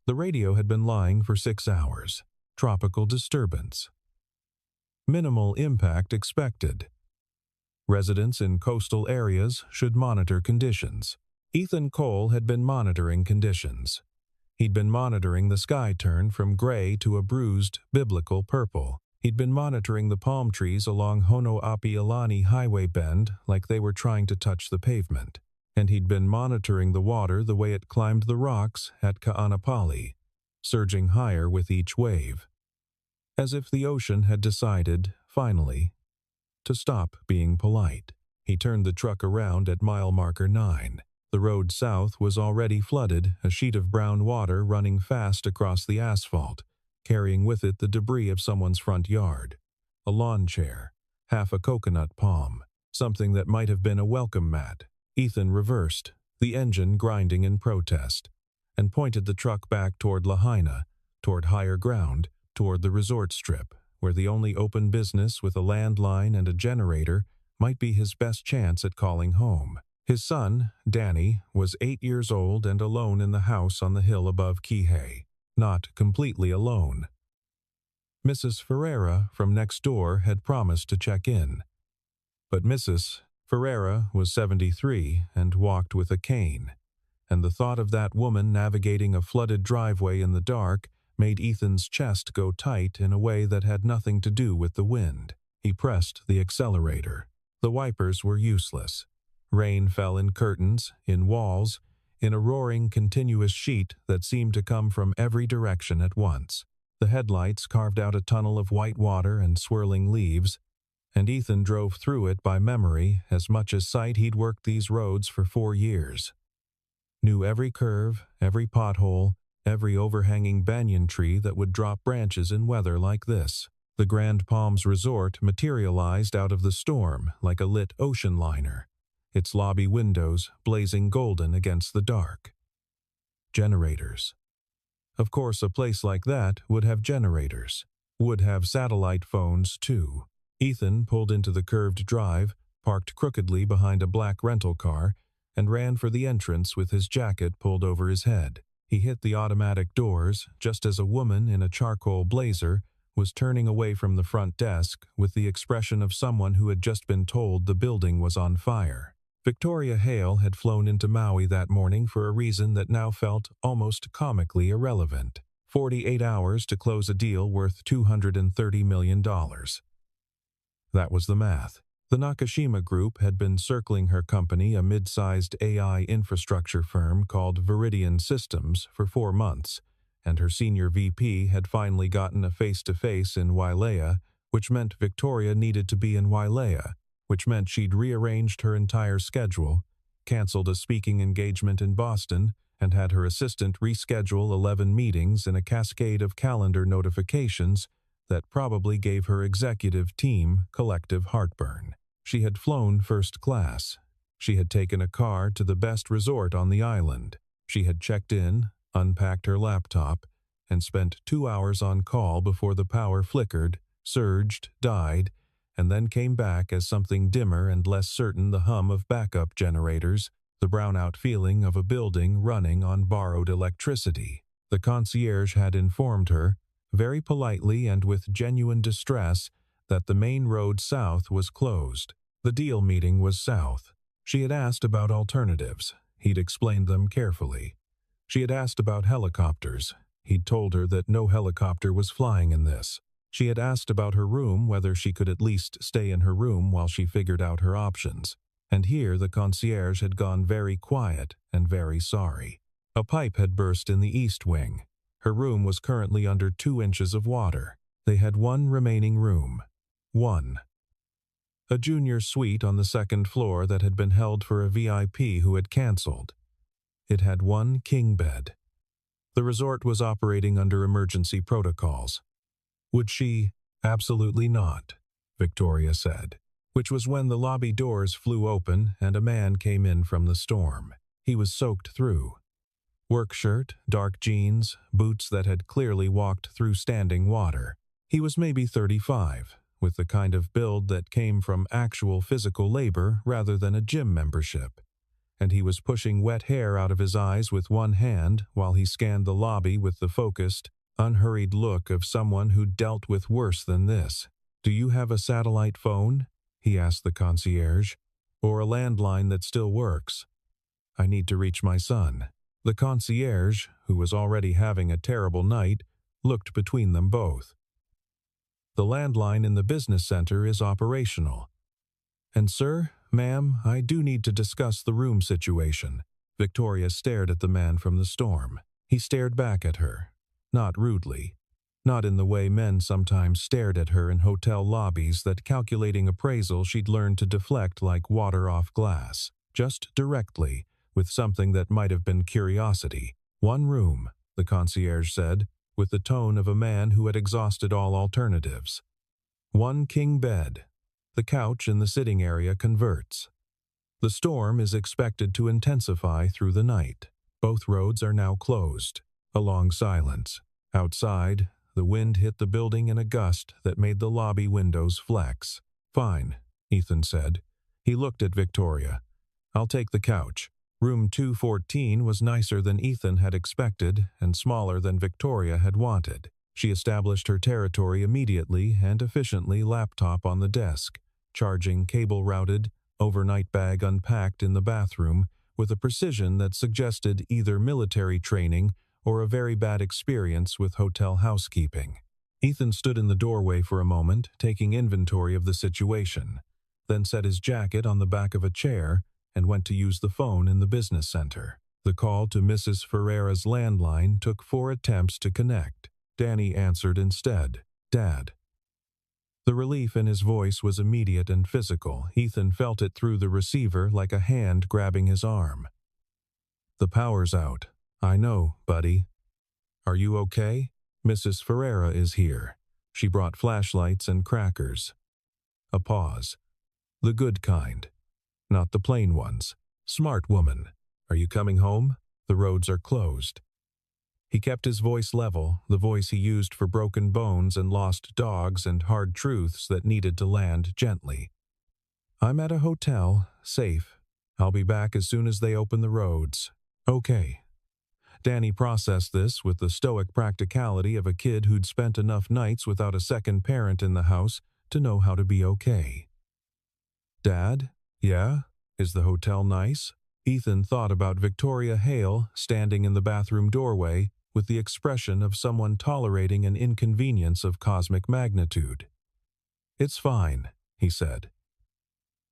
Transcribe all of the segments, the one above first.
The radio had been lying for 6 hours. Tropical disturbance. Minimal impact expected. Residents in coastal areas should monitor conditions. Ethan Cole had been monitoring conditions. He'd been monitoring the sky turn from gray to a bruised, biblical purple. He'd been monitoring the palm trees along Honoapialani Highway Bend like they were trying to touch the pavement. And he'd been monitoring the water the way it climbed the rocks at Ka'anapali, surging higher with each wave. As if the ocean had decided, finally, to stop being polite. He turned the truck around at mile marker 9. The road south was already flooded, a sheet of brown water running fast across the asphalt, carrying with it the debris of someone's front yard. A lawn chair, half a coconut palm, something that might have been a welcome mat. Ethan reversed, the engine grinding in protest, and pointed the truck back toward Lahaina, toward higher ground, toward the resort strip, where the only open business with a landline and a generator might be his best chance at calling home. His son, Danny, was 8 years old and alone in the house on the hill above Kihei. Not completely alone. Mrs. Ferreira from next door had promised to check in. But Mrs. Ferreira was 73 and walked with a cane, and the thought of that woman navigating a flooded driveway in the dark made Ethan's chest go tight in a way that had nothing to do with the wind. He pressed the accelerator. The wipers were useless. Rain fell in curtains, in walls, in a roaring continuous sheet that seemed to come from every direction at once. The headlights carved out a tunnel of white water and swirling leaves, and Ethan drove through it by memory as much as sight. He'd worked these roads for 4 years. Knew every curve, every pothole, every overhanging banyan tree that would drop branches in weather like this. The Grand Palms Resort materialized out of the storm like a lit ocean liner, its lobby windows blazing golden against the dark. Generators. Of course, a place like that would have generators. Would have satellite phones, too. Ethan pulled into the curved drive, parked crookedly behind a black rental car, and ran for the entrance with his jacket pulled over his head. He hit the automatic doors just as a woman in a charcoal blazer was turning away from the front desk with the expression of someone who had just been told the building was on fire. Victoria Hale had flown into Maui that morning for a reason that now felt almost comically irrelevant. 48 hours to close a deal worth $230 million. That was the math. The Nakashima Group had been circling her company, a mid-sized AI infrastructure firm called Viridian Systems, for 4 months, and her senior VP had finally gotten a face-to-face in Wailea, which meant Victoria needed to be in Wailea, which meant she'd rearranged her entire schedule, canceled a speaking engagement in Boston, and had her assistant reschedule 11 meetings in a cascade of calendar notifications that probably gave her executive team collective heartburn. She had flown first class. She had taken a car to the best resort on the island. She had checked in, unpacked her laptop, and spent 2 hours on call before the power flickered, surged, died, and then came back as something dimmer and less certain, the hum of backup generators, the brownout feeling of a building running on borrowed electricity. The concierge had informed her, very politely and with genuine distress, that the main road south was closed. The deal meeting was south. She had asked about alternatives. He'd explained them carefully. She had asked about helicopters. He'd told her that no helicopter was flying in this. She had asked about her room, whether she could at least stay in her room while she figured out her options. And here the concierge had gone very quiet and very sorry. A pipe had burst in the east wing. Her room was currently under 2 inches of water. They had 1 remaining room. 1. A junior suite on the 2nd floor that had been held for a VIP who had canceled. It had 1 king bed. The resort was operating under emergency protocols. Would she? Absolutely not, Victoria said, which was when the lobby doors flew open and a man came in from the storm. He was soaked through. Work shirt, dark jeans, boots that had clearly walked through standing water. He was maybe 35, with the kind of build that came from actual physical labor rather than a gym membership. and he was pushing wet hair out of his eyes with one hand while he scanned the lobby with the focused, unhurried look of someone who dealt with worse than this. "Do you have a satellite phone?" he asked the concierge. "Or a landline that still works? I need to reach my son." The concierge, who was already having a terrible night, looked between them both. "The landline in the business center is operational. And sir, ma'am, I do need to discuss the room situation." Victoria stared at the man from the storm. He stared back at her. Not rudely. Not in the way men sometimes stared at her in hotel lobbies that calculating appraisal she'd learned to deflect like water off glass. Just directly, with something that might have been curiosity. "One room," the concierge said, with the tone of a man who had exhausted all alternatives. "One king bed. The couch in the sitting area converts. The storm is expected to intensify through the night. Both roads are now closed." A long silence. Outside, the wind hit the building in a gust that made the lobby windows flex. "Fine," Ethan said. He looked at Victoria. "I'll take the couch." Room 214 was nicer than Ethan had expected and smaller than Victoria had wanted. She established her territory immediately and efficiently, laptop on the desk, charging cable routed, overnight bag unpacked in the bathroom with a precision that suggested either military training or a very bad experience with hotel housekeeping. Ethan stood in the doorway for a moment, taking inventory of the situation, then set his jacket on the back of a chair and went to use the phone in the business center. The call to Mrs. Ferreira's landline took 4 attempts to connect. Danny answered instead. "Dad." The relief in his voice was immediate and physical. Ethan felt it through the receiver like a hand grabbing his arm. "The power's out." "I know, buddy." "Are you okay? Mrs. Ferreira is here." She brought flashlights and crackers. A pause. "The good kind. Not the plain ones. Smart woman. Are you coming home? The roads are closed." He kept his voice level, the voice he used for broken bones and lost dogs and hard truths that needed to land gently. "I'm at a hotel, safe. I'll be back as soon as they open the roads." "Okay." Danny processed this with the stoic practicality of a kid who'd spent enough nights without a second parent in the house to know how to be okay. "Dad? Yeah? Is the hotel nice?" Ethan thought about Victoria Hale standing in the bathroom doorway with the expression of someone tolerating an inconvenience of cosmic magnitude. "It's fine," he said.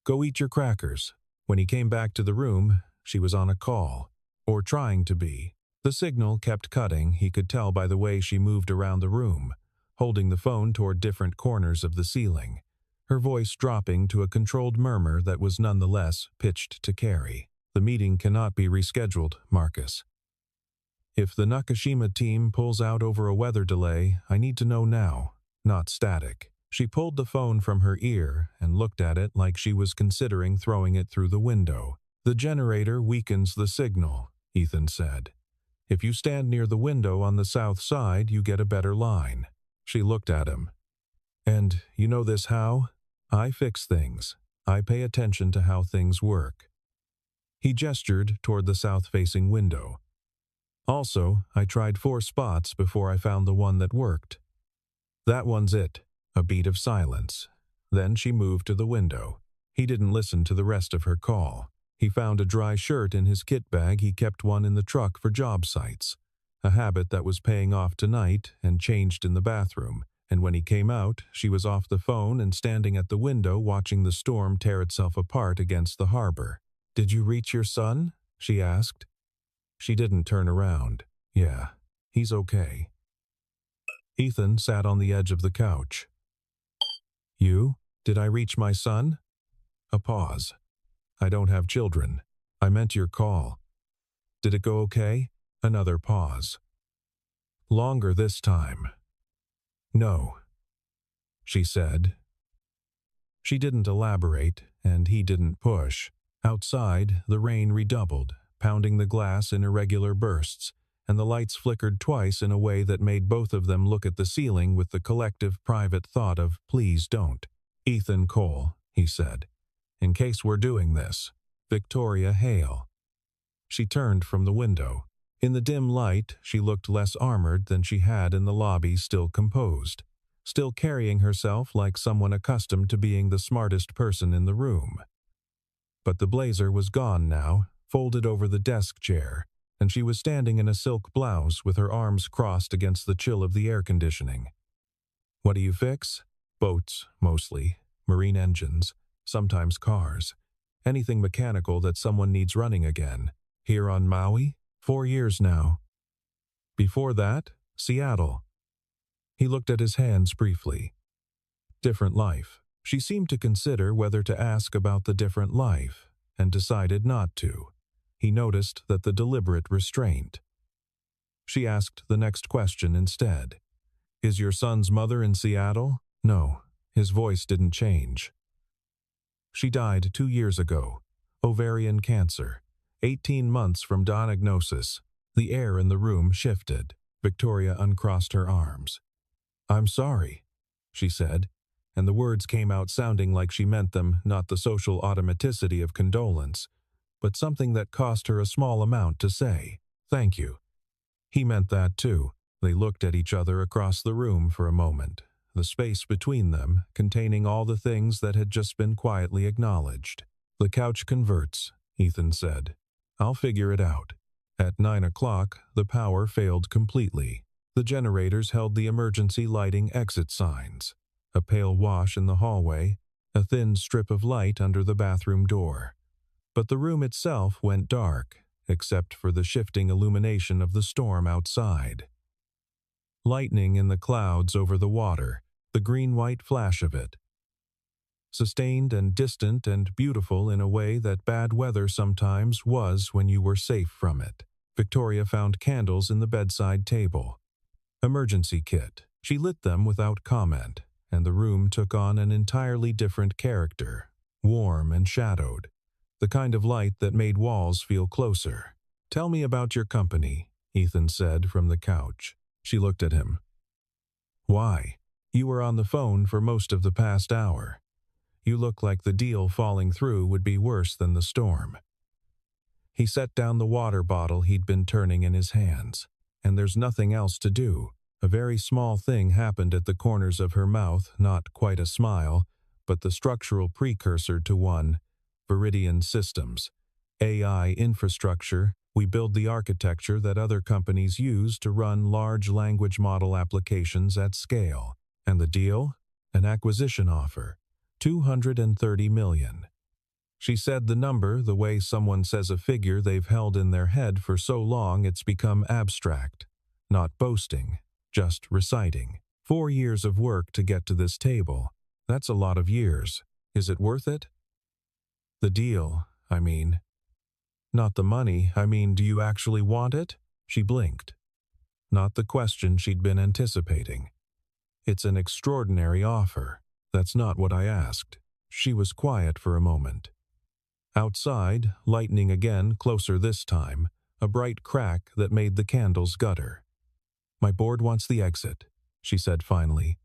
"Go eat your crackers." When he came back to the room, she was on a call, or trying to be. The signal kept cutting, he could tell by the way she moved around the room, holding the phone toward different corners of the ceiling, her voice dropping to a controlled murmur that was nonetheless pitched to carry. "The meeting cannot be rescheduled, Marcus. If the Nakashima team pulls out over a weather delay, I need to know now, not static." She pulled the phone from her ear and looked at it like she was considering throwing it through the window. "The generator weakens the signal," Ethan said. "If you stand near the window on the south side, you get a better line." She looked at him. "And you know this how? I fix things. I pay attention to how things work." He gestured toward the south-facing window. "Also, I tried 4 spots before I found the one that worked." "That one's it." A beat of silence. Then she moved to the window. He didn't listen to the rest of her call. He found a dry shirt in his kit bag. He kept one in the truck for job sites, a habit that was paying off tonight, and changed in the bathroom. And when he came out, she was off the phone and standing at the window watching the storm tear itself apart against the harbor. "Did you reach your son?" she asked. She didn't turn around. "Yeah, he's okay." Ethan sat on the edge of the couch. "You? Did I reach my son?" A pause. "I don't have children. I meant your call. Did it go okay?" Another pause. Longer this time. "No," she said. She didn't elaborate, and he didn't push. Outside, the rain redoubled, pounding the glass in irregular bursts, and the lights flickered twice in a way that made both of them look at the ceiling with the collective private thought of, "Please don't." "Ethan Cole," he said. "In case we're doing this. Victoria Hale." She turned from the window. In the dim light, she looked less armored than she had in the lobby, still composed, still carrying herself like someone accustomed to being the smartest person in the room. But the blazer was gone now, folded over the desk chair, and she was standing in a silk blouse with her arms crossed against the chill of the air conditioning. "What do you fix?" "Boats, mostly. Marine engines. Sometimes cars. Anything mechanical that someone needs running again. Here on Maui? 4 years now." "Before that, Seattle." He looked at his hands briefly. Different life. She seemed to consider whether to ask about the different life, and decided not to. He noticed that the deliberate restraint. She asked the next question instead. "Is your son's mother in Seattle?" "No." His voice didn't change. "She died 2 years ago. Ovarian cancer. 18 months from diagnosis." The air in the room shifted. Victoria uncrossed her arms. "I'm sorry," she said, and the words came out sounding like she meant them, not the social automaticity of condolence, but something that cost her a small amount to say. "Thank you." He meant that too. They looked at each other across the room for a moment, the space between them containing all the things that had just been quietly acknowledged. "The couch converts," Ethan said. "I'll figure it out." At 9 o'clock, the power failed completely. The generators held the emergency lighting exit signs. A pale wash in the hallway, a thin strip of light under the bathroom door. But the room itself went dark, except for the shifting illumination of the storm outside. Lightning in the clouds over the water, the green-white flash of it. Sustained and distant and beautiful in a way that bad weather sometimes was when you were safe from it. Victoria found candles in the bedside table. Emergency kit. She lit them without comment, and the room took on an entirely different character, warm and shadowed, the kind of light that made walls feel closer. "Tell me about your company," Ethan said from the couch. She looked at him. "Why? You were on the phone for most of the past hour. You look like the deal falling through would be worse than the storm." He set down the water bottle he'd been turning in his hands. "And there's nothing else to do." A very small thing happened at the corners of her mouth, not quite a smile, but the structural precursor to one. Viridian Systems. AI infrastructure. We build the architecture that other companies use to run large language model applications at scale. And the deal? An acquisition offer. $230 million. She said the number the way someone says a figure they've held in their head for so long it's become abstract. Not boasting, just reciting. 4 years of work to get to this table. That's a lot of years. Is it worth it? The deal, I mean. Not the money, I mean, do you actually want it? She blinked. Not the question she'd been anticipating. It's an extraordinary offer. That's not what I asked. She was quiet for a moment. Outside, lightning again, closer this time, a bright crack that made the candles gutter. "My board wants the exit," she said finally.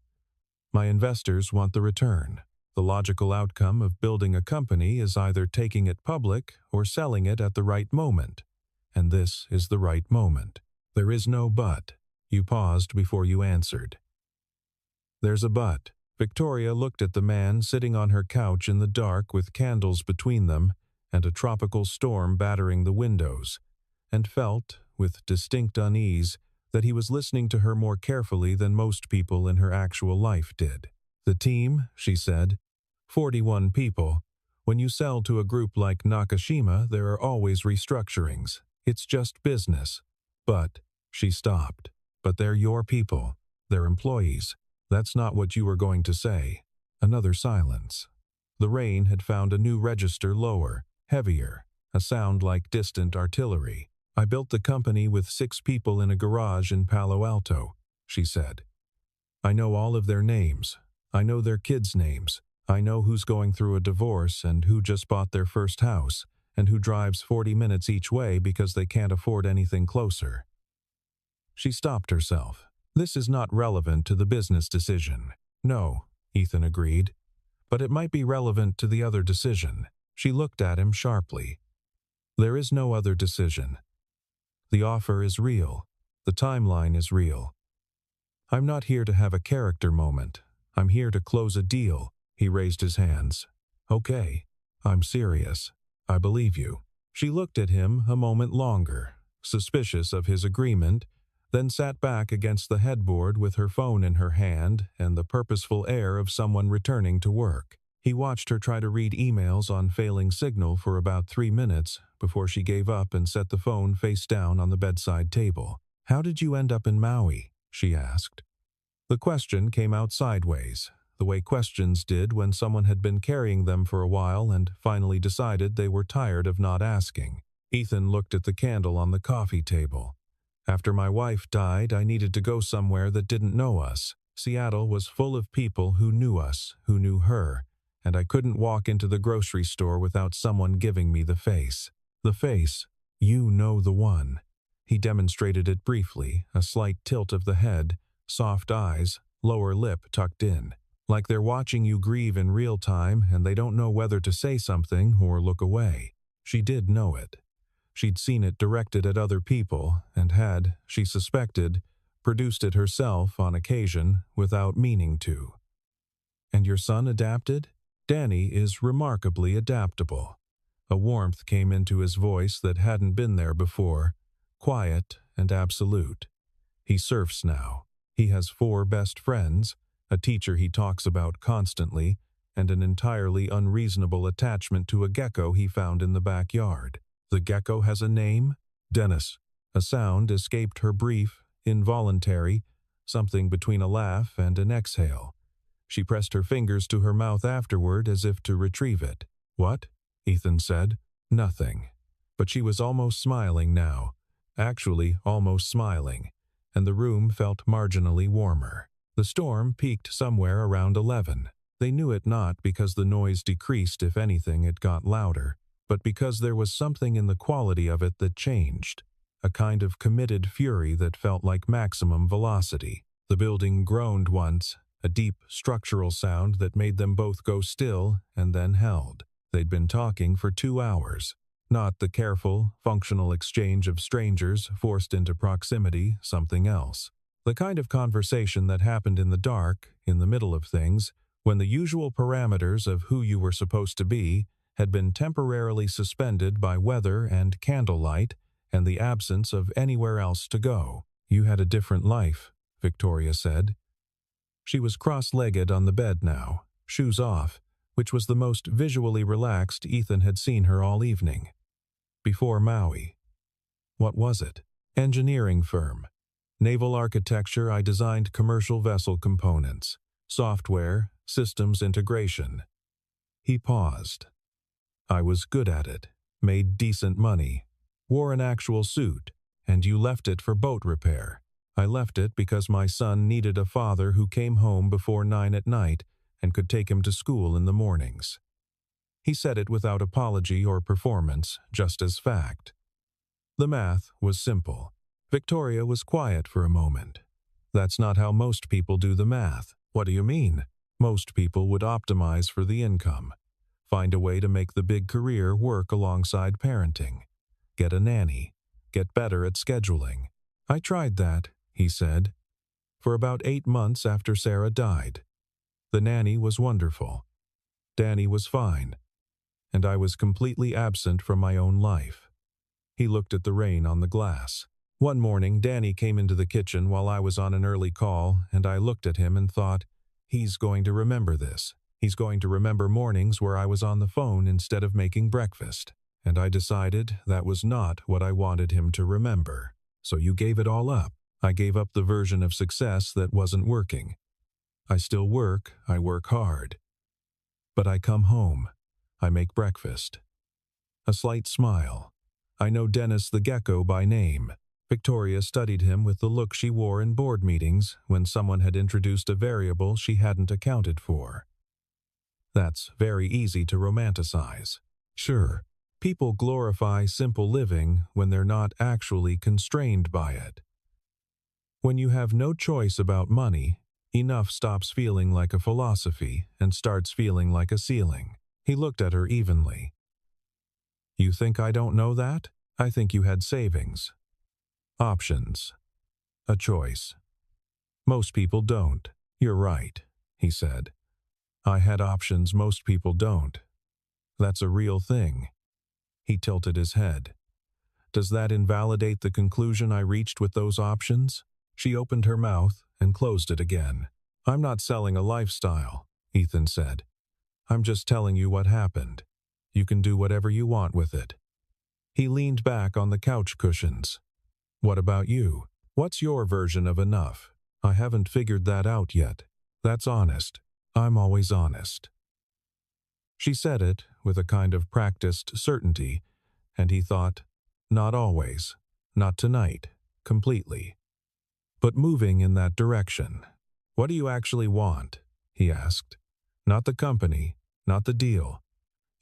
"My investors want the return. The logical outcome of building a company is either taking it public or selling it at the right moment. And this is the right moment. There is no but." You paused before you answered. "There's a but." Victoria looked at the man sitting on her couch in the dark with candles between them and a tropical storm battering the windows, and felt, with distinct unease, that he was listening to her more carefully than most people in her actual life did. "The team," she said, 41 people. When you sell to a group like Nakashima, there are always restructurings. It's just business. But," she stopped, "but they're your people. They're employees." "That's not what you were going to say." Another silence. The rain had found a new register lower, heavier, a sound like distant artillery. "I built the company with 6 people in a garage in Palo Alto," she said. "I know all of their names. I know their kids' names. I know who's going through a divorce and who just bought their first house and who drives 40 minutes each way because they can't afford anything closer." She stopped herself. "This is not relevant to the business decision." "No," Ethan agreed. "But it might be relevant to the other decision." She looked at him sharply. There is no other decision. The offer is real. The timeline is real. I'm not here to have a character moment. I'm here to close a deal. He raised his hands. Okay, I'm serious. I believe you. She looked at him a moment longer, suspicious of his agreement, then sat back against the headboard with her phone in her hand and the purposeful air of someone returning to work. He watched her try to read emails on failing signal for about 3 minutes before she gave up and set the phone face down on the bedside table. How did you end up in Maui? She asked. The question came out sideways, the way questions did when someone had been carrying them for a while and finally decided they were tired of not asking. Ethan looked at the candle on the coffee table. After my wife died, I needed to go somewhere that didn't know us. Seattle was full of people who knew us, who knew her, and I couldn't walk into the grocery store without someone giving me the face. The face. You know the one. He demonstrated it briefly, a slight tilt of the head, soft eyes, lower lip tucked in. Like they're watching you grieve in real time and they don't know whether to say something or look away. She did know it. She'd seen it directed at other people and had, she suspected, produced it herself on occasion without meaning to. And your son adapted? Danny is remarkably adaptable. A warmth came into his voice that hadn't been there before, quiet and absolute. He surfs now. He has 4 best friends, a teacher he talks about constantly, and an entirely unreasonable attachment to a gecko he found in the backyard. The gecko has a name? Dennis. A sound escaped her brief, involuntary, something between a laugh and an exhale. She pressed her fingers to her mouth afterward as if to retrieve it. What? Ethan said. Nothing. But she was almost smiling now. Actually, almost smiling. And the room felt marginally warmer. The storm peaked somewhere around 11. They knew it not because the noise decreased. If anything, it got louder, but because there was something in the quality of it that changed. A kind of committed fury that felt like maximum velocity. The building groaned once, a deep structural sound that made them both go still and then held. They'd been talking for 2 hours. Not the careful, functional exchange of strangers forced into proximity, something else. The kind of conversation that happened in the dark, in the middle of things, when the usual parameters of who you were supposed to be had been temporarily suspended by weather and candlelight and the absence of anywhere else to go. You had a different life, Victoria said. She was cross-legged on the bed now, shoes off, which was the most visually relaxed Ethan had seen her all evening. Before Maui. What was it? Engineering firm. Naval architecture. I designed commercial vessel components, software, systems integration. He paused. I was good at it, made decent money, wore an actual suit, and you left it for boat repair. I left it because my son needed a father who came home before 9 at night and could take him to school in the mornings. He said it without apology or performance, just as fact. The math was simple. Victoria was quiet for a moment. That's not how most people do the math. What do you mean? Most people would optimize for the income. Find a way to make the big career work alongside parenting. Get a nanny. Get better at scheduling. I tried that, he said, for about 8 months after Sarah died. The nanny was wonderful. Danny was fine. And I was completely absent from my own life. He looked at the rain on the glass. One morning, Danny came into the kitchen while I was on an early call, and I looked at him and thought, he's going to remember this. He's going to remember mornings where I was on the phone instead of making breakfast. And I decided that was not what I wanted him to remember. So you gave it all up. I gave up the version of success that wasn't working. I still work, I work hard. But I come home. I make breakfast. A slight smile. I know Dennis the Gecko by name. Victoria studied him with the look she wore in board meetings when someone had introduced a variable she hadn't accounted for. That's very easy to romanticize. Sure, people glorify simple living when they're not actually constrained by it. When you have no choice about money, enough stops feeling like a philosophy and starts feeling like a ceiling. He looked at her evenly. You think I don't know that? I think you had savings. Options. A choice. Most people don't. You're right, he said. I had options most people don't. That's a real thing. He tilted his head. Does that invalidate the conclusion I reached with those options? She opened her mouth and closed it again. I'm not selling a lifestyle, Ethan said. I'm just telling you what happened. You can do whatever you want with it. He leaned back on the couch cushions. What about you? What's your version of enough? I haven't figured that out yet. That's honest. I'm always honest. She said it with a kind of practiced certainty, and he thought, not always, not tonight, completely. But moving in that direction. What do you actually want? He asked. Not the company, not the deal.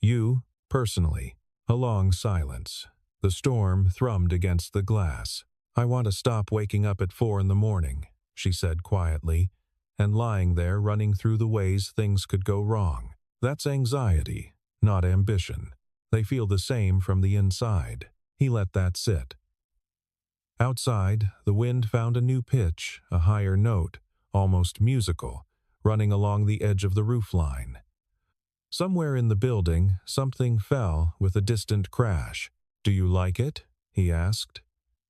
You, personally. A long silence. The storm thrummed against the glass. I want to stop waking up at 4 a.m, she said quietly, and lying there running through the ways things could go wrong. That's anxiety, not ambition. They feel the same from the inside. He let that sit. Outside, the wind found a new pitch, a higher note, almost musical, running along the edge of the roofline. Somewhere in the building, something fell with a distant crash. Do you like it? He asked.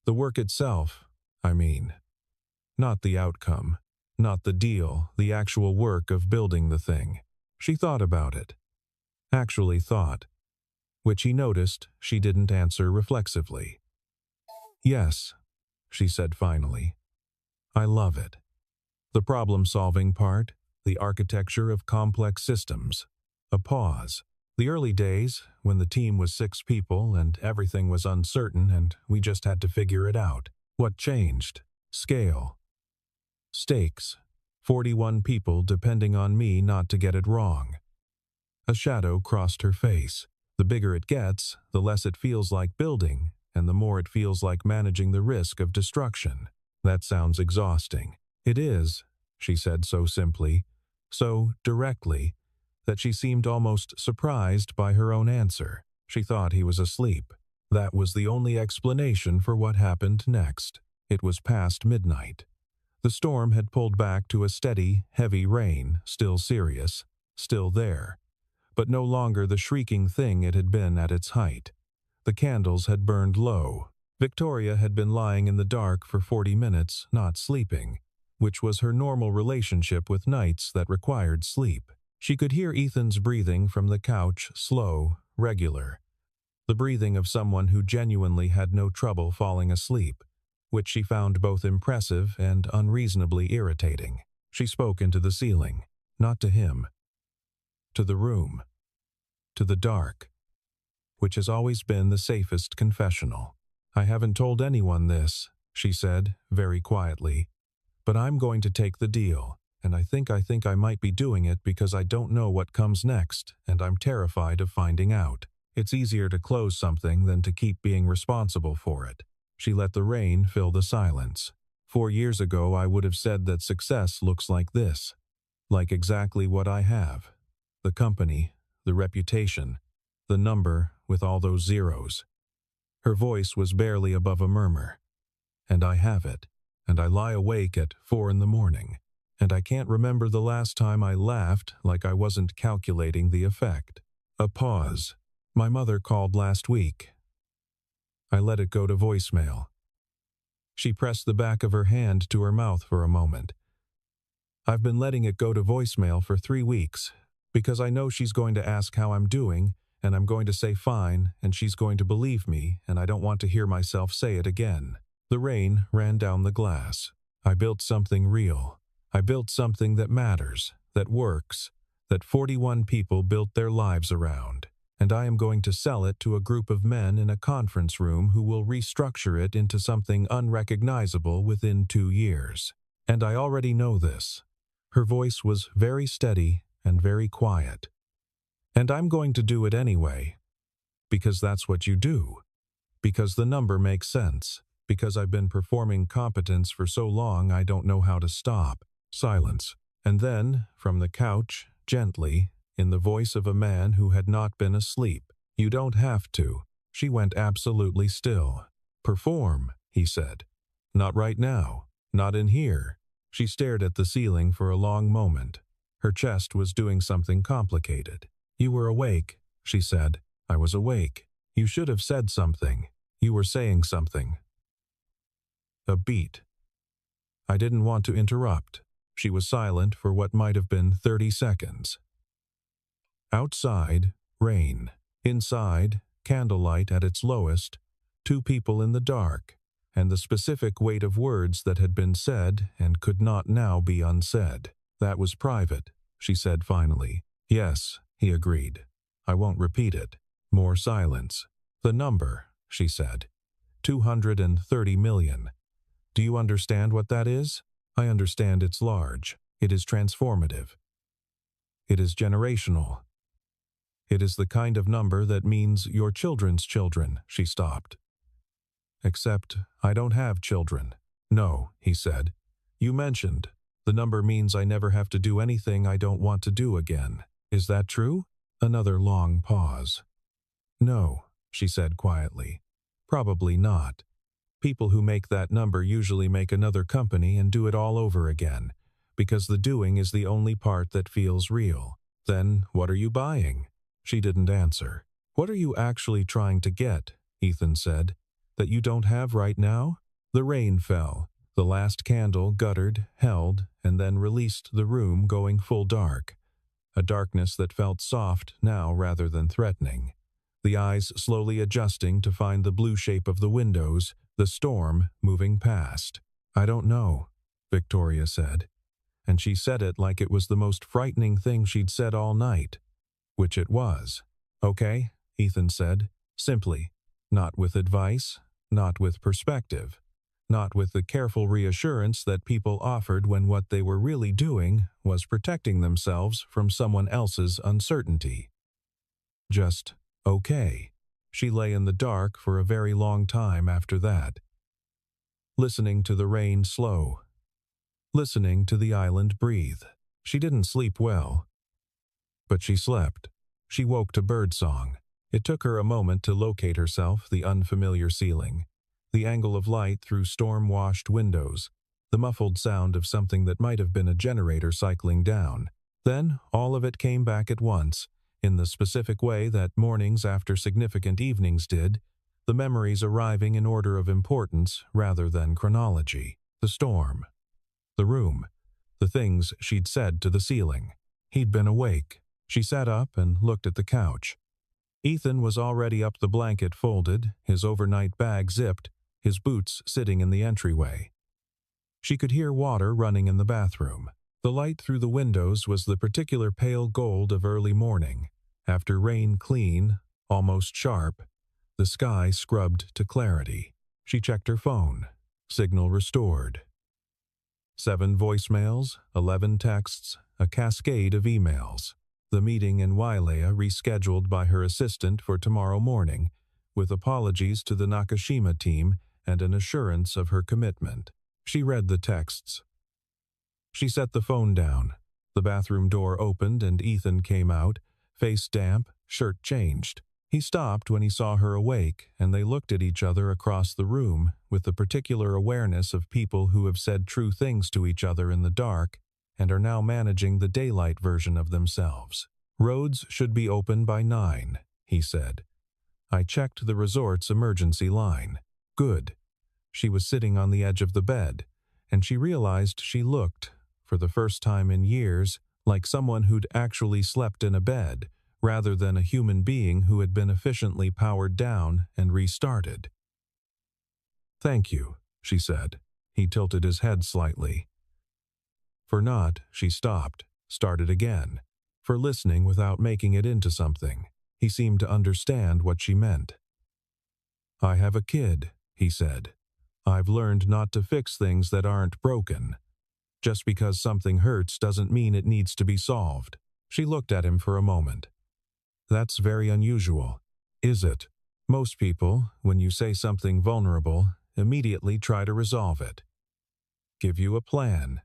The work itself, I mean. Not the outcome, not the deal, the actual work of building the thing. She thought about it. Actually thought. Which he noticed she didn't answer reflexively. Yes, she said finally. I love it. The problem-solving part, the architecture of complex systems. A pause. The early days, when the team was 6 people and everything was uncertain and we just had to figure it out. What changed? Scale. Stakes. 41 people depending on me not to get it wrong. A shadow crossed her face. The bigger it gets, the less it feels like building, and the more it feels like managing the risk of destruction. That sounds exhausting. It is, she said so simply, so directly, that she seemed almost surprised by her own answer. She thought he was asleep. That was the only explanation for what happened next. It was past midnight. The storm had pulled back to a steady, heavy rain, still serious, still there, but no longer the shrieking thing it had been at its height. The candles had burned low. Victoria had been lying in the dark for 40 minutes, not sleeping, which was her normal relationship with nights that required sleep. She could hear Ethan's breathing from the couch, slow, regular. The breathing of someone who genuinely had no trouble falling asleep, which she found both impressive and unreasonably irritating. She spoke into the ceiling, not to him. To the room. To the dark. Which has always been the safest confessional. I haven't told anyone this, she said, very quietly. But I'm going to take the deal. And I think I might be doing it because I don't know what comes next, and I'm terrified of finding out. It's easier to close something than to keep being responsible for it. She let the rain fill the silence. 4 years ago, I would have said that success looks like this. Like exactly what I have. The company, the reputation, the number with all those zeros. Her voice was barely above a murmur. And I have it, and I lie awake at 4 a.m. And I can't remember the last time I laughed like I wasn't calculating the effect. A pause. My mother called last week. I let it go to voicemail. She pressed the back of her hand to her mouth for a moment. I've been letting it go to voicemail for 3 weeks, because I know she's going to ask how I'm doing, and I'm going to say fine, and she's going to believe me, and I don't want to hear myself say it again. The rain ran down the glass. I built something real. I built something that matters, that works, that 41 people built their lives around, and I am going to sell it to a group of men in a conference room who will restructure it into something unrecognizable within 2 years. And I already know this. Her voice was very steady and very quiet. And I'm going to do it anyway, because that's what you do, because the number makes sense, because I've been performing competence for so long I don't know how to stop. Silence. And then, from the couch, gently, in the voice of a man who had not been asleep, you don't have to. She went absolutely still. "Perform," he said. "Not right now. Not in here." She stared at the ceiling for a long moment. Her chest was doing something complicated. "You were awake," she said. "I was awake. You should have said something. You were saying something." A beat. I didn't want to interrupt. She was silent for what might have been 30 seconds. Outside, rain. Inside, candlelight at its lowest, two people in the dark, and the specific weight of words that had been said and could not now be unsaid. "That was private," she said finally. "Yes," he agreed. "I won't repeat it." More silence. "The number," she said. 230 million. "Do you understand what that is?" "I understand it's large. It is transformative. It is generational. It is the kind of number that means your children's children," she stopped. "Except I don't have children." "No," he said. "You mentioned. The number means I never have to do anything I don't want to do again. Is that true?" Another long pause. "No," she said quietly. "Probably not. People who make that number usually make another company and do it all over again, because the doing is the only part that feels real." "Then what are you buying?" She didn't answer. "What are you actually trying to get?" Ethan said. "That you don't have right now?" The rain fell. The last candle guttered, held, and then released the room, going full dark. A darkness that felt soft now rather than threatening. The eyes slowly adjusting to find the blue shape of the windows, the storm moving past. "I don't know," Victoria said. And she said it like it was the most frightening thing she'd said all night. Which it was. "Okay," Ethan said, simply. Not with advice, not with perspective, not with the careful reassurance that people offered when what they were really doing was protecting themselves from someone else's uncertainty. Just, okay. She lay in the dark for a very long time after that. Listening to the rain slow. Listening to the island breathe. She didn't sleep well. But she slept. She woke to birdsong. It took her a moment to locate herself, the unfamiliar ceiling, the angle of light through storm-washed windows, the muffled sound of something that might have been a generator cycling down. Then all of it came back at once, in the specific way that mornings after significant evenings did, the memories arriving in order of importance rather than chronology. The storm. The room. The things she'd said to the ceiling. He'd been awake. She sat up and looked at the couch. Ethan was already up, the blanket folded, his overnight bag zipped, his boots sitting in the entryway. She could hear water running in the bathroom. The light through the windows was the particular pale gold of early morning. After rain, clean, almost sharp, the sky scrubbed to clarity. She checked her phone. Signal restored. 7 voicemails, 11 texts, a cascade of emails. The meeting in Wailea rescheduled by her assistant for tomorrow morning, with apologies to the Nakashima team and an assurance of her commitment. She read the texts. She set the phone down. The bathroom door opened and Ethan came out, face damp, shirt changed. He stopped when he saw her awake, and they looked at each other across the room with the particular awareness of people who have said true things to each other in the dark and are now managing the daylight version of themselves. "Roads should be open by 9, he said. "I checked the resort's emergency line." "Good." She was sitting on the edge of the bed, and she realized she looked, for the first time in years, like someone who'd actually slept in a bed, rather than a human being who had been efficiently powered down and restarted. "Thank you," she said. He tilted his head slightly. For not, she stopped, started again. For listening without making it into something. He seemed to understand what she meant. "I have a kid," he said. "I've learned not to fix things that aren't broken. Just because something hurts doesn't mean it needs to be solved." She looked at him for a moment. "That's very unusual." "Is it? Most people, when you say something vulnerable, immediately try to resolve it. Give you a plan.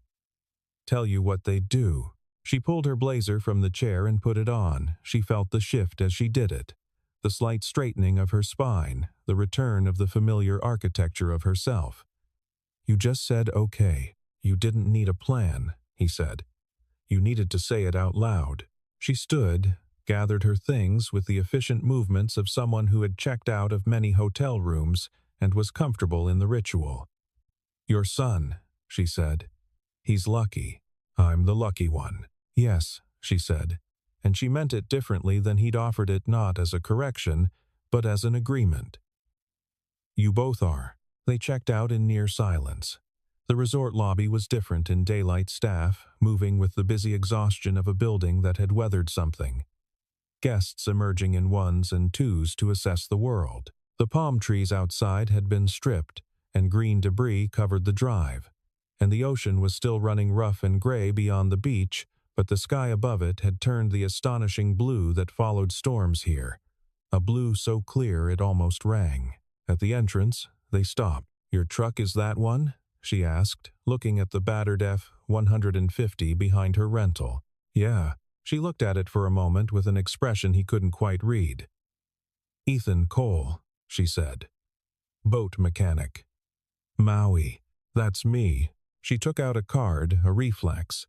Tell you what they'd do." She pulled her blazer from the chair and put it on. She felt the shift as she did it. the slight straightening of her spine, the return of the familiar architecture of herself. "You just said okay. You didn't need a plan," he said. "You needed to say it out loud." She stood, gathered her things with the efficient movements of someone who had checked out of many hotel rooms and was comfortable in the ritual. "Your son," she said. "He's lucky. I'm the lucky one." "Yes," she said, and she meant it differently than he'd offered it, not as a correction, but as an agreement. "You both are." They checked out in near silence. The resort lobby was different in daylight, staff moving with the busy exhaustion of a building that had weathered something. Guests emerging in ones and twos to assess the world. The palm trees outside had been stripped, and green debris covered the drive, and the ocean was still running rough and gray beyond the beach, but the sky above it had turned the astonishing blue that followed storms here, a blue so clear it almost rang. At the entrance, they stopped. "Your truck is that one?" she asked, looking at the battered F-150 behind her rental. "Yeah." She looked at it for a moment with an expression he couldn't quite read. "Ethan Cole," she said. "Boat mechanic." "Maui. That's me." She took out a card, a reflex,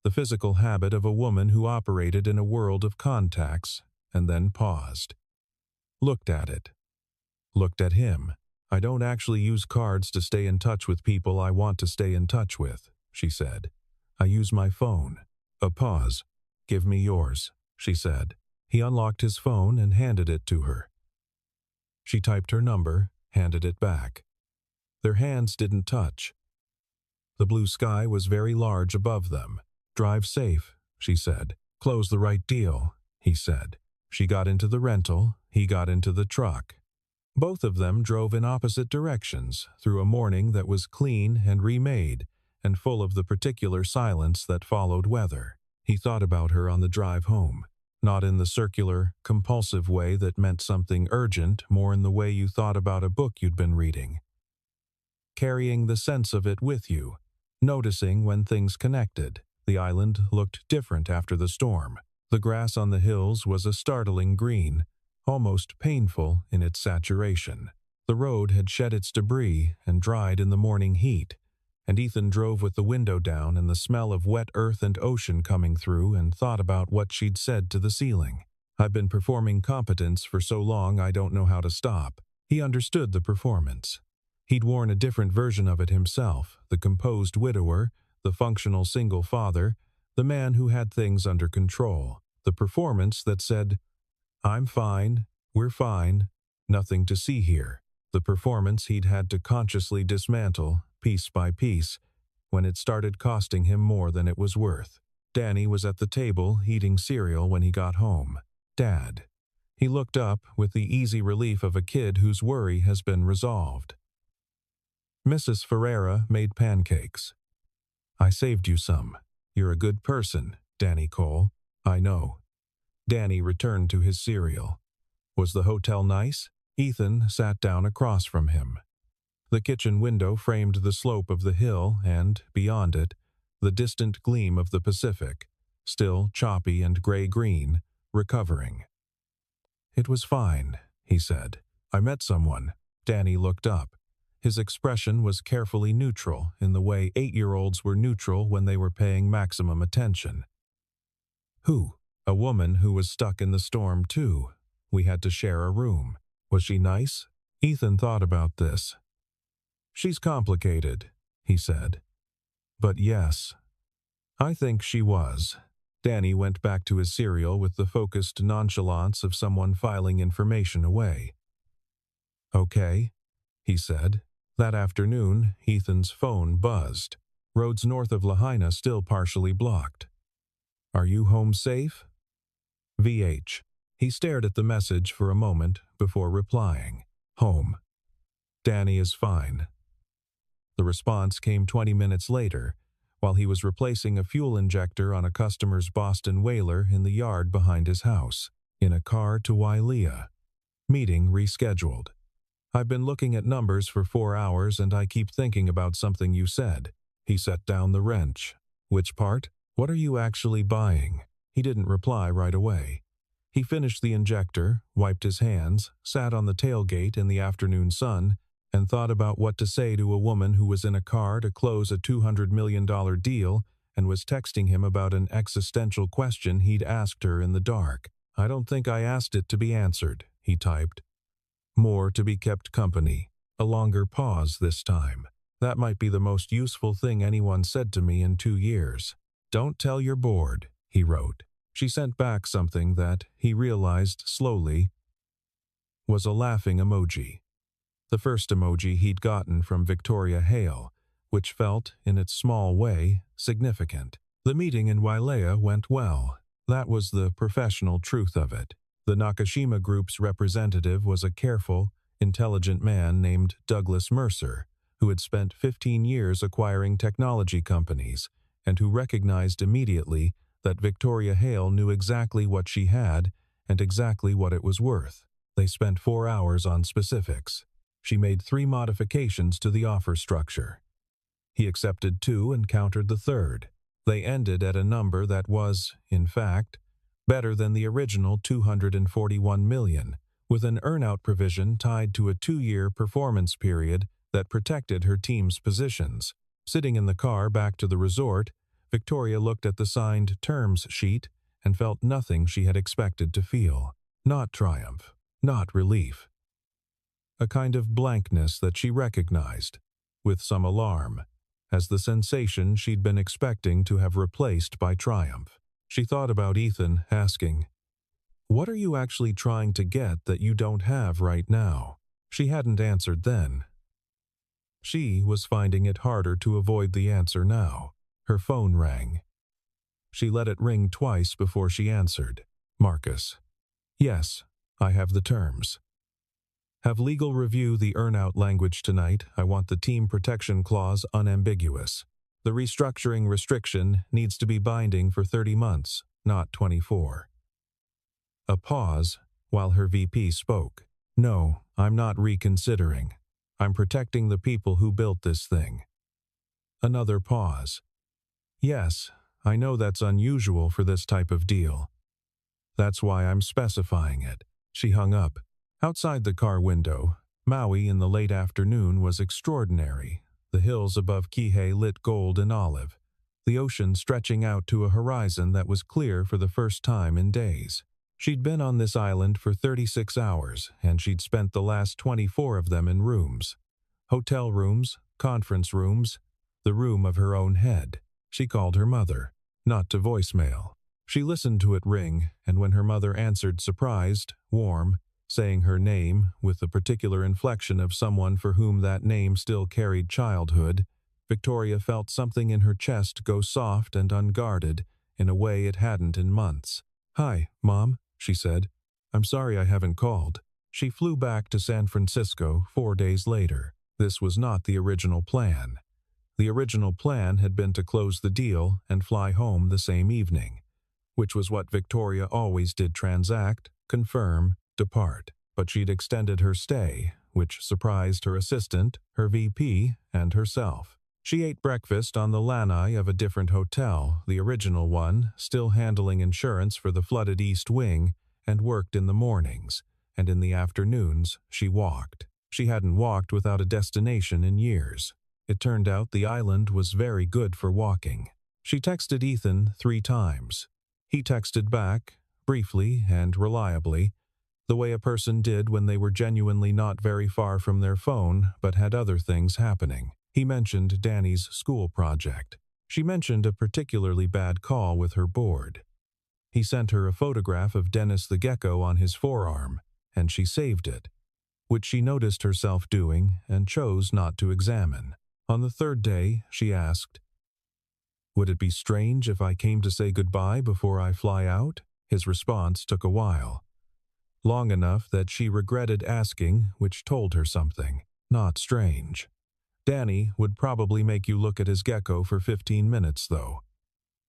the physical habit of a woman who operated in a world of contacts, and then paused. Looked at it. Looked at him. "I don't actually use cards to stay in touch with people I want to stay in touch with," she said. "I use my phone." A pause. "Give me yours," she said. He unlocked his phone and handed it to her. She typed her number, handed it back. Their hands didn't touch. The blue sky was very large above them. "Drive safe," she said. "Close the right deal," he said. She got into the rental, he got into the truck. Both of them drove in opposite directions through a morning that was clean and remade and full of the particular silence that followed weather. He thought about her on the drive home, not in the circular, compulsive way that meant something urgent, more in the way you thought about a book you'd been reading. Carrying the sense of it with you, noticing when things connected. The island looked different after the storm. The grass on the hills was a startling green, almost painful in its saturation. The road had shed its debris and dried in the morning heat, and Ethan drove with the window down and the smell of wet earth and ocean coming through and thought about what she'd said to the ceiling. "I've been performing competence for so long I don't know how to stop." He understood the performance. He'd worn a different version of it himself, the composed widower, the functional single father, the man who had things under control. The performance that said, "I'm fine, we're fine, nothing to see here." The performance he'd had to consciously dismantle, piece by piece, when it started costing him more than it was worth. Danny was at the table eating cereal when he got home. "Dad." He looked up with the easy relief of a kid whose worry has been resolved. Mrs. Ferreira made pancakes. "I saved you some. You're a good person, Danny Cole." "I know." Danny returned to his cereal. "Was the hotel nice?" Ethan sat down across from him. The kitchen window framed the slope of the hill and, beyond it, the distant gleam of the Pacific, still choppy and gray-green, recovering. "It was fine," he said. "I met someone." Danny looked up. His expression was carefully neutral, in the way 8-year-olds were neutral when they were paying maximum attention. "Who?" "A woman who was stuck in the storm, too. We had to share a room." "Was she nice?" Ethan thought about this. "She's complicated," he said. "But yes, I think she was." Danny went back to his cereal with the focused nonchalance of someone filing information away. "Okay," he said. That afternoon, Ethan's phone buzzed. Roads north of Lahaina still partially blocked. "Are you home safe?" VH. He stared at the message for a moment before replying. "Home. Danny is fine." The response came 20 minutes later, while he was replacing a fuel injector on a customer's Boston Whaler in the yard behind his house. "In a car to Wailea. Meeting rescheduled. I've been looking at numbers for 4 hours and I keep thinking about something you said." He set down the wrench. "Which part? What are you actually buying?" He didn't reply right away. He finished the injector, wiped his hands, sat on the tailgate in the afternoon sun, and thought about what to say to a woman who was in a car to close a $200 million deal and was texting him about an existential question he'd asked her in the dark. "I don't think I asked it to be answered," he typed. "More to be kept company." A longer pause this time. "That might be the most useful thing anyone said to me in 2 years. Don't tell you're bored," he wrote. She sent back something that, he realized slowly, was a laughing emoji. The first emoji he'd gotten from Victoria Hale, which felt, in its small way, significant. The meeting in Wailea went well. That was the professional truth of it. The Nakashima Group's representative was a careful, intelligent man named Douglas Mercer, who had spent 15 years acquiring technology companies, and who recognized immediately that Victoria Hale knew exactly what she had and exactly what it was worth. They spent 4 hours on specifics. She made 3 modifications to the offer structure. He accepted 2 and countered the third. They ended at a number that was, in fact, better than the original $241 million, with an earnout provision tied to a 2-year performance period that protected her team's positions. Sitting in the car back to the resort, Victoria looked at the signed terms sheet and felt nothing she had expected to feel. Not triumph, not relief. A kind of blankness that she recognized, with some alarm, as the sensation she'd been expecting to have replaced by triumph. She thought about Ethan, asking, "What are you actually trying to get that you don't have right now?" She hadn't answered then. She was finding it harder to avoid the answer now. Her phone rang. She let it ring twice before she answered. "Marcus." "Yes, I have the terms." "Have legal review the earnout language tonight. I want the team protection clause unambiguous. The restructuring restriction needs to be binding for 30 months, not 24. A pause while her VP spoke. "No, I'm not reconsidering. I'm protecting the people who built this thing." Another pause. "Yes, I know that's unusual for this type of deal. That's why I'm specifying it." She hung up. Outside the car window, Maui in the late afternoon was extraordinary. The hills above Kihei lit gold and olive, the ocean stretching out to a horizon that was clear for the first time in days. She'd been on this island for 36 hours, and she'd spent the last 24 of them in rooms. Hotel rooms, conference rooms, the room of her own head. She called her mother, not to voicemail. She listened to it ring, and when her mother answered surprised, warm, saying her name with the particular inflection of someone for whom that name still carried childhood, Victoria felt something in her chest go soft and unguarded in a way it hadn't in months. "Hi, Mom," she said. "I'm sorry I haven't called." She flew back to San Francisco 4 days later. This was not the original plan. The original plan had been to close the deal and fly home the same evening, which was what Victoria always did: transact, confirm, depart. But she'd extended her stay, which surprised her assistant, her VP, and herself. She ate breakfast on the lanai of a different hotel, the original one, still handling insurance for the flooded East Wing, and worked in the mornings, and in the afternoons she walked. She hadn't walked without a destination in years. It turned out the island was very good for walking. She texted Ethan 3 times. He texted back, briefly and reliably, the way a person did when they were genuinely not very far from their phone but had other things happening. He mentioned Danny's school project. She mentioned a particularly bad call with her board. He sent her a photograph of Dennis the gecko on his forearm, and she saved it, which she noticed herself doing and chose not to examine. On the 3rd day, she asked, "Would it be strange if I came to say goodbye before I fly out?" His response took a while. Long enough that she regretted asking, which told her something. Not strange. Danny would probably make you look at his gecko for 15 minutes, though.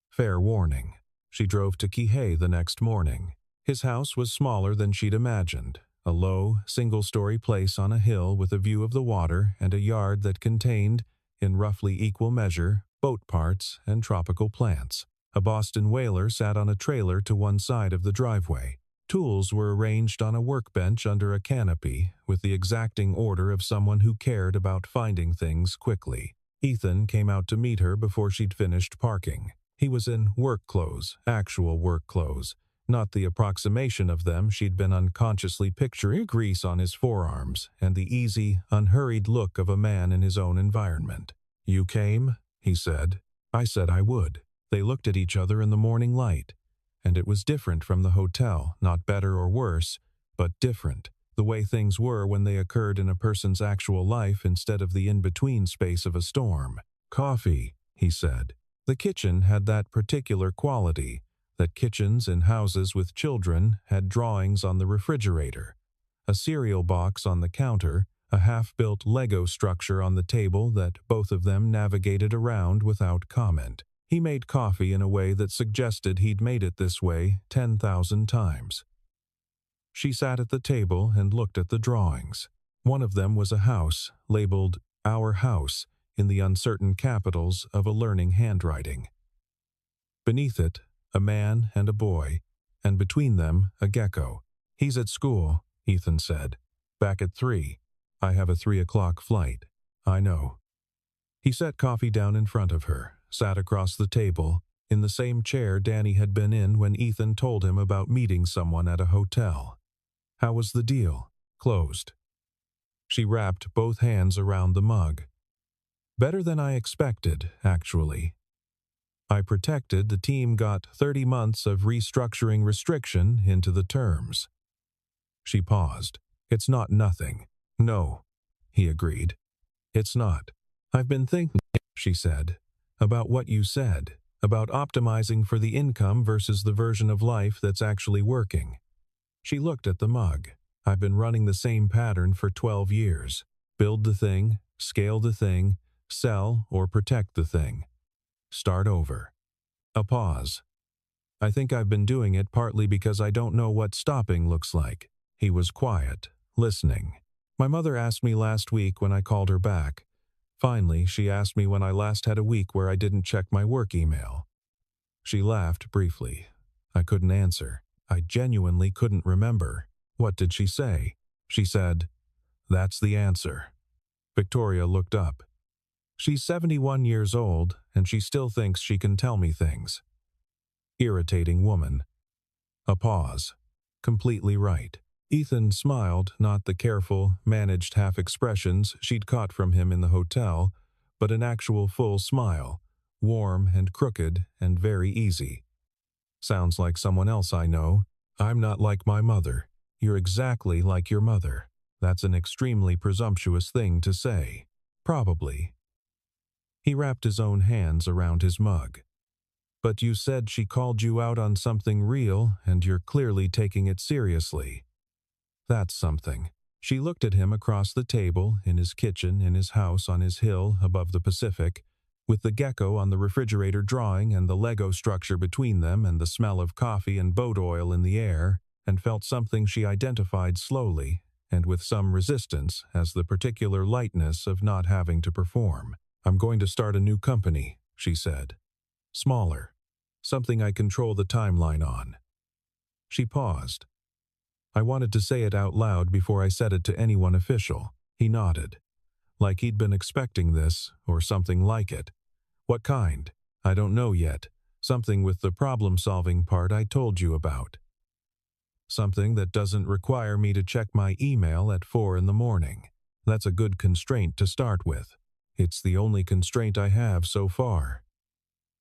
Fair warning. She drove to Kihei the next morning. His house was smaller than she'd imagined. A low, single-story place on a hill with a view of the water and a yard that contained, in roughly equal measure, boat parts and tropical plants. A Boston whaler sat on a trailer to one side of the driveway. Tools were arranged on a workbench under a canopy, with the exacting order of someone who cared about finding things quickly. Ethan came out to meet her before she'd finished parking. He was in work clothes, actual work clothes, not the approximation of them she'd been unconsciously picturing, grease on his forearms, and the easy, unhurried look of a man in his own environment. "You came?" he said. "I said I would." They looked at each other in the morning light, and it was different from the hotel, not better or worse, but different, the way things were when they occurred in a person's actual life instead of the in-between space of a storm. "Coffee," he said. The kitchen had that particular quality, that kitchens in houses with children had drawings on the refrigerator, a cereal box on the counter, a half-built Lego structure on the table that both of them navigated around without comment. He made coffee in a way that suggested he'd made it this way 10,000 times. She sat at the table and looked at the drawings. One of them was a house, labeled "Our House," in the uncertain capitals of a learning handwriting. Beneath it, a man and a boy, and between them, a gecko. "He's at school," Ethan said. "Back at 3. I have a 3 o'clock flight." "I know." He set coffee down in front of her, sat across the table, in the same chair Danny had been in when Ethan told him about meeting someone at a hotel. "How was the deal?" "Closed." She wrapped both hands around the mug. "Better than I expected, actually. I protected the team got 30 months of restructuring restriction into the terms." She paused. "It's not nothing." "No," he agreed. "It's not. I've been thinking," she said, "about what you said, about optimizing for the income versus the version of life that's actually working." She looked at the mug. "I've been running the same pattern for 12 years. Build the thing, scale the thing, sell or protect the thing. Start over." A pause. "I think I've been doing it partly because I don't know what stopping looks like." He was quiet, listening. "My mother asked me last week when I called her back. Finally, she asked me when I last had a week where I didn't check my work email." She laughed briefly. I couldn't answer. I genuinely couldn't remember. "What did she say?" She said, "That's the answer." Victoria looked up. "She's 71 years old, and she still thinks she can tell me things." Irritating woman. A pause. Completely right. Ethan smiled, not the careful, managed half-expressions she'd caught from him in the hotel, but an actual full smile, warm and crooked and very easy. "Sounds like someone else I know. I'm not like my mother." "You're exactly like your mother." "That's an extremely presumptuous thing to say." "Probably." He wrapped his own hands around his mug. "But you said she called you out on something real, and you're clearly taking it seriously." "That's something." She looked at him across the table, in his kitchen, in his house on his hill above the Pacific, with the gecko on the refrigerator drawing and the Lego structure between them and the smell of coffee and boat oil in the air, and felt something she identified slowly, and with some resistance, as the particular lightness of not having to perform. "I'm going to start a new company," she said. "Smaller. Something I control the timeline on." She paused. I wanted to say it out loud before I said it to anyone official. He nodded. Like he'd been expecting this, or something like it. "What kind?" "I don't know yet. Something with the problem-solving part I told you about. Something that doesn't require me to check my email at 4 in the morning. That's a good constraint to start with. It's the only constraint I have so far."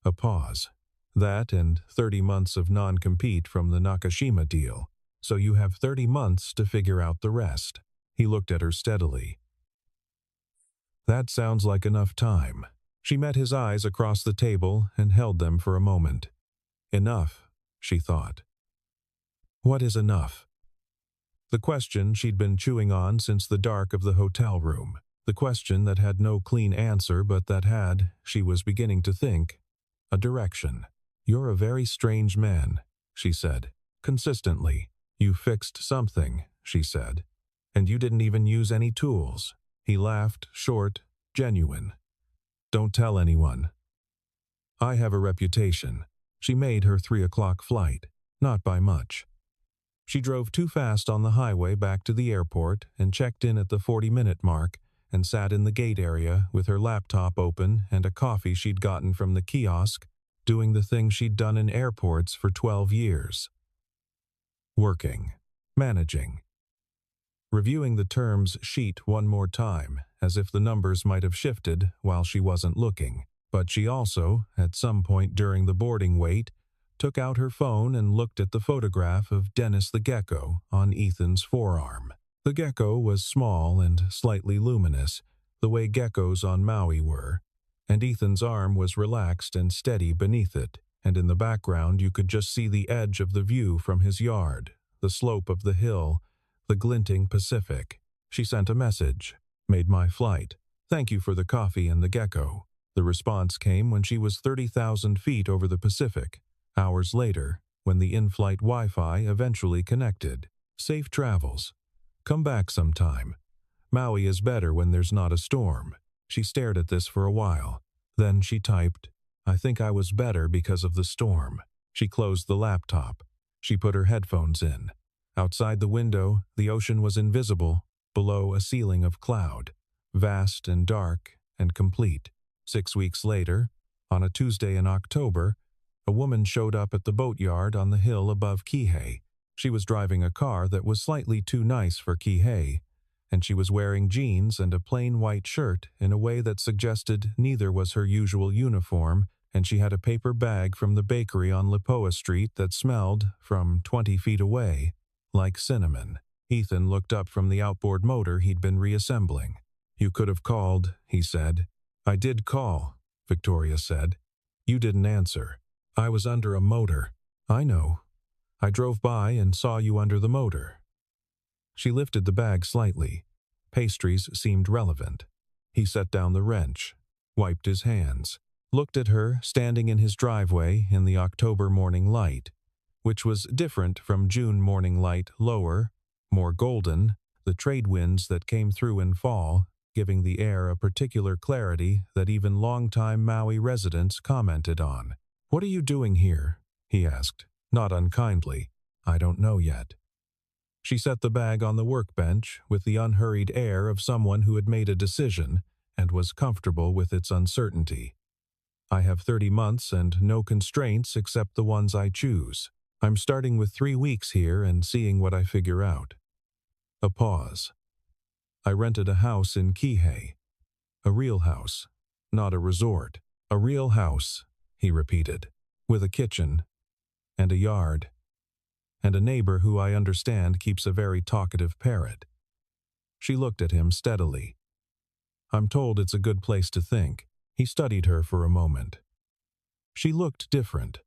A pause. "That and 30 months of non-compete from the Nakashima deal. So you have 30 months to figure out the rest." He looked at her steadily. "That sounds like enough time." She met his eyes across the table and held them for a moment. Enough, she thought. What is enough? The question she'd been chewing on since the dark of the hotel room. The question that had no clean answer but that had, she was beginning to think, a direction. "You're a very strange man," she said, consistently. "You fixed something," she said. "And you didn't even use any tools." He laughed, short, genuine. "Don't tell anyone." "I have a reputation." She made her 3 o'clock flight. Not by much. She drove too fast on the highway back to the airport and checked in at the 40-minute mark and sat in the gate area with her laptop open and a coffee she'd gotten from the kiosk, doing the thing she'd done in airports for 12 years. Working. Managing. Reviewing the terms sheet one more time, as if the numbers might have shifted while she wasn't looking. But she also, at some point during the boarding wait, took out her phone and looked at the photograph of Dennis the gecko on Ethan's forearm. The gecko was small and slightly luminous, the way geckos on Maui were, and Ethan's arm was relaxed and steady beneath it, and in the background you could just see the edge of the view from his yard, the slope of the hill, the glinting Pacific. She sent a message. Made my flight. Thank you for the coffee and the gecko. The response came when she was 30,000 feet over the Pacific. Hours later, when the in-flight Wi-Fi eventually connected. Safe travels. Come back sometime. Maui is better when there's not a storm. She stared at this for a while. Then she typed, I think I was better because of the storm. She closed the laptop. She put her headphones in. Outside the window, the ocean was invisible, below a ceiling of cloud, vast and dark and complete. 6 weeks later, on a Tuesday in October, a woman showed up at the boatyard on the hill above Kihei. She was driving a car that was slightly too nice for Kihei, and she was wearing jeans and a plain white shirt in a way that suggested neither was her usual uniform, and she had a paper bag from the bakery on Lipoa Street that smelled, from 20 feet away, like cinnamon. Ethan looked up from the outboard motor he'd been reassembling. You could have called, he said. I did call, Victoria said. You didn't answer. I was under a motor. I know. I drove by and saw you under the motor. She lifted the bag slightly. Pastries seemed relevant. He set down the wrench, wiped his hands, looked at her standing in his driveway in the October morning light, which was different from June morning light, lower, more golden, the trade winds that came through in fall, giving the air a particular clarity that even long-time Maui residents commented on. What are you doing here? He asked, not unkindly. I don't know yet. She set the bag on the workbench with the unhurried air of someone who had made a decision and was comfortable with its uncertainty. I have 30 months and no constraints except the ones I choose. I'm starting with 3 weeks here and seeing what I figure out. A pause. I rented a house in Kihei. A real house, not a resort. A real house, he repeated, with a kitchen and a yard, and a neighbor who I understand keeps a very talkative parrot. She looked at him steadily. I'm told it's a good place to think. He studied her for a moment. She looked different.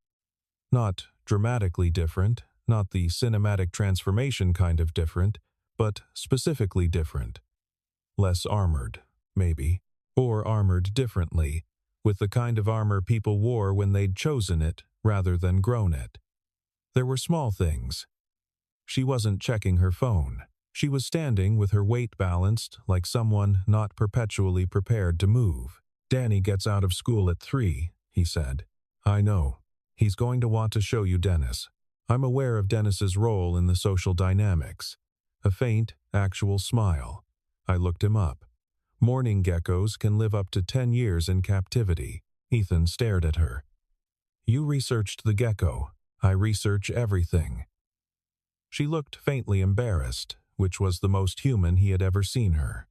Not dramatically different, not the cinematic transformation kind of different, but specifically different. Less armored, maybe, or armored differently, with the kind of armor people wore when they'd chosen it rather than grown it. There were small things. She wasn't checking her phone. She was standing with her weight balanced like someone not perpetually prepared to move. Danny gets out of school at 3, he said. I know. He's going to want to show you Dennis. I'm aware of Dennis's role in the social dynamics. A faint, actual smile. I looked him up. Mourning geckos can live up to 10 years in captivity. Ethan stared at her. You researched the gecko. I research everything. She looked faintly embarrassed, which was the most human he had ever seen her.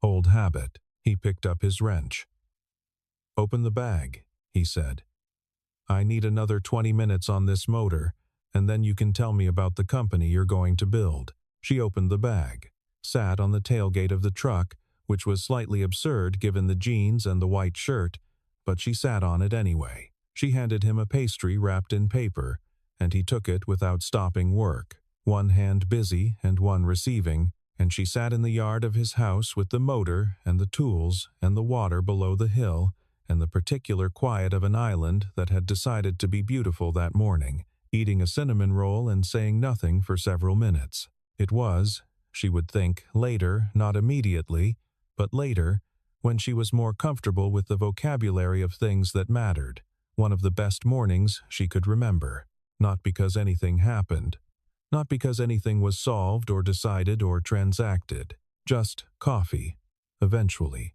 Old habit. He picked up his wrench. Open the bag, he said. I need another 20 minutes on this motor, and then you can tell me about the company you're going to build. She opened the bag, sat on the tailgate of the truck, which was slightly absurd given the jeans and the white shirt, but she sat on it anyway. She handed him a pastry wrapped in paper, and he took it without stopping work, one hand busy and one receiving, and she sat in the yard of his house with the motor and the tools and the water below the hill and the particular quiet of an island that had decided to be beautiful that morning, eating a cinnamon roll and saying nothing for several minutes. It was, she would think, later, not immediately, but later, when she was more comfortable with the vocabulary of things that mattered, one of the best mornings she could remember, not because anything happened, Not because anything was solved or decided or transacted. Just coffee, eventually.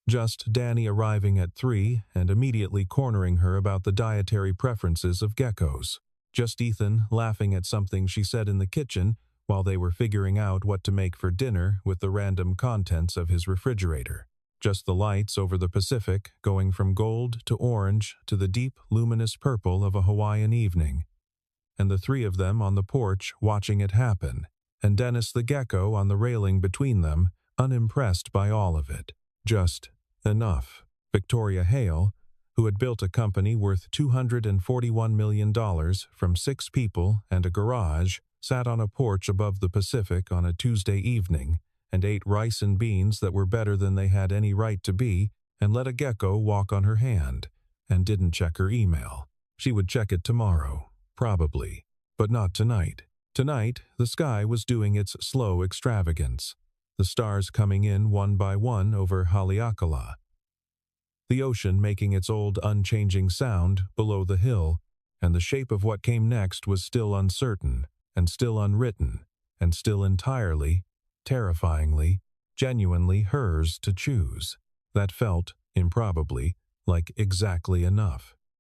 Just Danny arriving at 3 and immediately cornering her about the dietary preferences of geckos. Just Ethan laughing at something she said in the kitchen while they were figuring out what to make for dinner with the random contents of his refrigerator. Just the lights over the Pacific going from gold to orange to the deep, luminous purple of a Hawaiian evening. And the three of them on the porch watching it happen, and Dennis the gecko on the railing between them, unimpressed by all of it. Just enough. Victoria Hale, who had built a company worth $241 million from 6 people and a garage, sat on a porch above the Pacific on a Tuesday evening and ate rice and beans that were better than they had any right to be, and let a gecko walk on her hand, and didn't check her email. She would check it tomorrow, probably, but not tonight. Tonight, the sky was doing its slow extravagance, the stars coming in one by one over Haleakala, the ocean making its old unchanging sound below the hill, and the shape of what came next was still uncertain, and still unwritten, and still entirely, terrifyingly, genuinely hers to choose. That felt, improbably, like exactly enough.